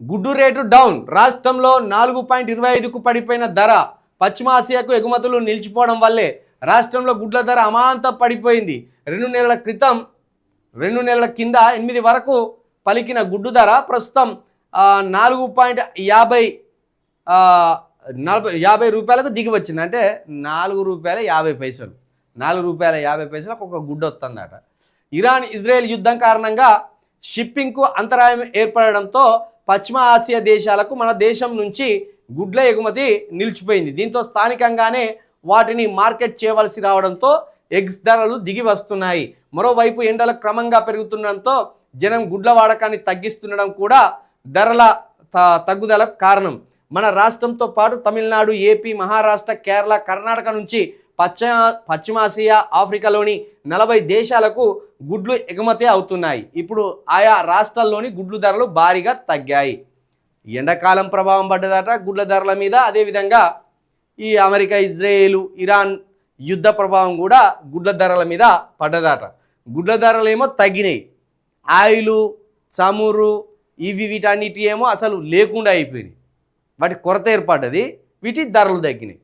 గుడ్డు rate down. రాష్ట్రంలో 4.25కు పడిపోయిన ధర. పశ్చిమ ఆసియాకు ఎగుమతులు నిలిచిపోవడం వల్లే రాష్ట్రంలో గుడ్ల ధర అమాంతం పడిపోయింది. 2 నెలల కింద 8 వరకు పలికిన గుడ్డు ధర ప్రస్తుతం 4.50 రూపాయలకు దిగి వచ్చింది. అంటే ₹4.50. ₹4.50 ఒక గుడ్డు వస్తుందట. ఇరాన్ ఇజ్రాయెల్ యుద్ధం కారణంగా షిప్పింగ్కు అంతరాయం ఏర్పడడంతో పశ్చిమ ఆసియా దేశాలకు మన దేశం నుంచి గుడ్ల ఎగుమతి నిలిచిపోయింది. దీంతో స్థానికంగానే వాటిని మార్కెట్ చేయవలసి రావడంతో ఎగ్స్ ధరలు దిగి వస్తున్నాయి. మరోవైపు ఎండలు క్రమంగా పెరుగుతుండడంతో జనం గుడ్ల వాడకాన్ని తగ్గిస్తుండడం కూడా ధరల తగ్గుదలకు కారణం. మన రాష్ట్రంతో పాటు తమిళనాడు, ఏపీ, మహారాష్ట్ర, కేరళ, కర్ణాటక నుంచి పశ్చిమాసియా, ఆఫ్రికాలోని 40 దేశాలకు గుడ్లు ఎగుమతి అవుతున్నాయి. ఇప్పుడు ఆయా రాష్ట్రాల్లోని గుడ్లు ధరలు భారీగా తగ్గాయి. ఎండాకాలం ప్రభావం పడ్డదట గుడ్ల ధరల మీద. అదేవిధంగా ఈ అమెరికా, ఇజ్రాయేలు, ఇరాన్ యుద్ధ ప్రభావం కూడా గుడ్ల ధరల మీద పడ్డదట. గుడ్ల ధరలు ఏమో తగ్గినాయి. ఆయిలు, చమురు వీటన్నిటి ఏమో అసలు లేకుండా అయిపోయినాయి. వాటి కొరత ఏర్పడ్డది, వీటి ధరలు తగ్గినాయి.